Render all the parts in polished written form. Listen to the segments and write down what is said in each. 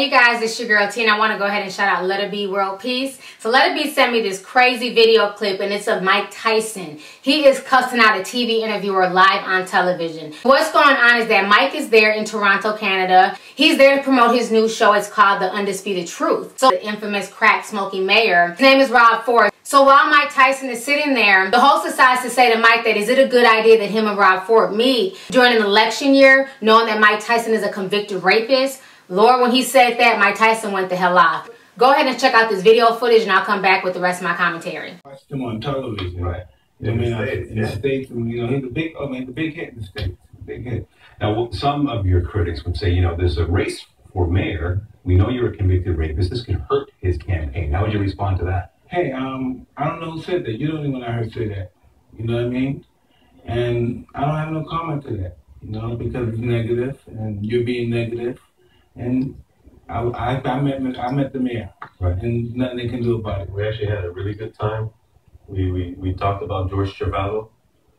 Hey guys, it's your girl T, and I want to go ahead and shout out Let It Be World Peace. So Let It Be sent me this crazy video clip, and it's of Mike Tyson. He is cussing out a TV interviewer live on television. What's going on is that Mike is there in Toronto, Canada. He's there to promote his new show. It's called The Undisputed Truth. So the infamous crack smoking mayor, his name is Rob Ford. So while Mike Tyson is sitting there, the host decides to say to Mike that is it a good idea that him and Rob Ford meet during an election year, knowing that Mike Tyson is a convicted rapist. Lord, when he said that, Mike Tyson went the hell off. Go ahead and check out this video footage, and I'll come back with the rest of my commentary. Watched him on television, right? In the States, and you know, he's a big, the big hit in the States, big hit. Now, some of your critics would say, you know, there's a race for mayor. We know you're a convicted rapist. This could hurt his campaign. How would you respond to that? Hey, I don't know who said that. You're the only one I heard say that. You know what I mean? And I don't have no comment to that. You know, because it's negative, and you're being negative. And I met the mayor, right? And nothing they can do about it. We actually had a really good time. We talked about George Chavallo,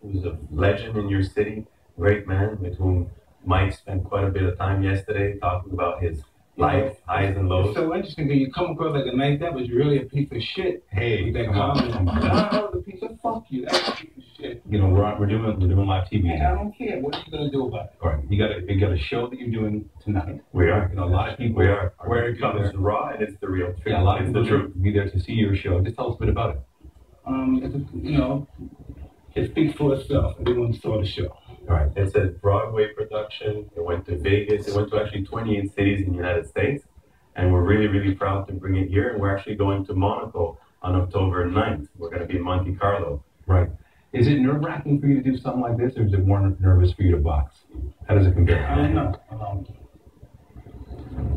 who's a legend in your city, great man, with whom Mike spent quite a bit of time yesterday talking about his life, highs and lows. It's so interesting because you come across like a nice guy, but you're really a piece of shit. Hey, with that comment. I was a piece of fuck you. That's a piece of shit. You know, we're doing live TV. Hey, I don't care. What are you gonna do about it? All right, you got a show that you're doing tonight. We are. You know, a lot of people are. Where it comes raw and it's the real truth. Yeah, a lot of people will be there to see your show. Just tell us a bit about it. You know, it speaks for itself. Everyone saw the show. All right. It's a Broadway production. It went to Vegas. It went to actually 28 cities in the United States. And we're really, really proud to bring it here. And we're actually going to Monaco on October 9th. We're going to be in Monte Carlo. Right. Is it nerve-wracking for you to do something like this, or is it more nervous for you to box? How does it compare? I don't know.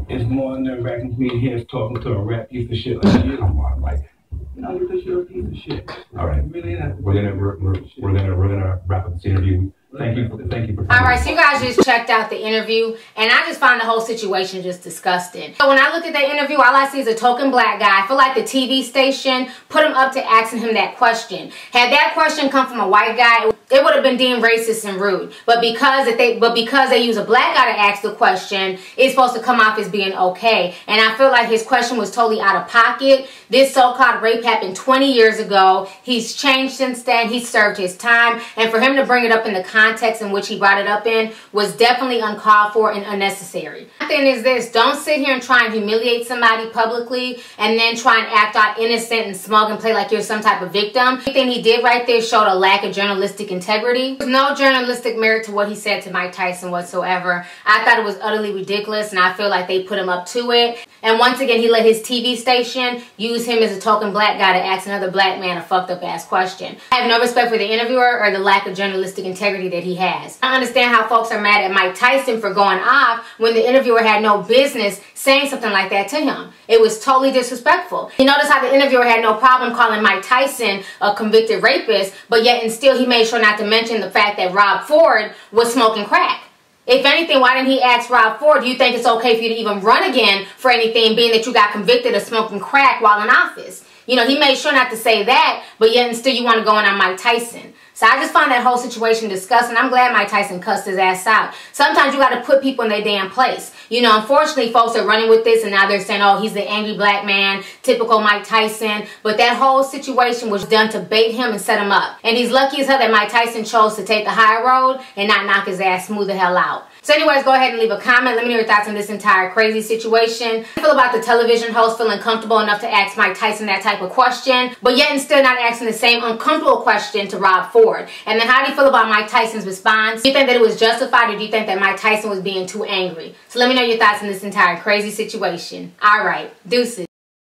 It's more nerve-wracking to me here talking to a rap piece of shit like you. Come on, Mike. No, because you're a piece of shit. All right. Really not. We're gonna wrap up this interview. Thank you for All right, so you guys just checked out the interview, and I just find the whole situation just disgusting. So when I look at that interview, all I see is a token black guy. I feel like the TV station put him up to asking him that question. Had that question come from a white guy, it would have been deemed racist and rude. But because they use a black guy to ask the question, it's supposed to come off as being okay. And I feel like his question was totally out of pocket. This so-called rape happened 20 years ago. He's changed since then. He served his time, and for him to bring it up in the context in which he brought it up in was definitely uncalled for and unnecessary. The thing is this: don't sit here and try and humiliate somebody publicly and then try and act all innocent and smug and play like you're some type of victim. Everything he did right there showed a lack of journalistic integrity. There's no journalistic merit to what he said to Mike Tyson whatsoever. I thought it was utterly ridiculous, and I feel like they put him up to it. And once again, he let his TV station use him as a token black guy to ask another black man a fucked up ass question. I have no respect for the interviewer or the lack of journalistic integrity that he has. I understand how folks are mad at Mike Tyson for going off when the interviewer had no business saying something like that to him. It was totally disrespectful. You notice how the interviewer had no problem calling Mike Tyson a convicted rapist, but yet and still he made sure not to mention the fact that Rob Ford was smoking crack. If anything, why didn't he ask Rob Ford, do you think it's okay for you to even run again for anything, being that you got convicted of smoking crack while in office? You know, he made sure not to say that, but yet and still you want to go in on Mike Tyson. So I just find that whole situation disgusting. I'm glad Mike Tyson cussed his ass out. Sometimes you got to put people in their damn place. You know, unfortunately, folks are running with this, and now they're saying, oh, he's the angry black man, typical Mike Tyson. But that whole situation was done to bait him and set him up. And he's lucky as hell that Mike Tyson chose to take the high road and not knock his ass smooth the hell out. So anyways, go ahead and leave a comment. Let me know your thoughts on this entire crazy situation. How do you feel about the television host feeling comfortable enough to ask Mike Tyson that type of question, but yet and still not asking the same uncomfortable question to Rob Ford? And then how do you feel about Mike Tyson's response? Do you think that it was justified, or do you think that Mike Tyson was being too angry? So let me know your thoughts on this entire crazy situation. All right, deuces.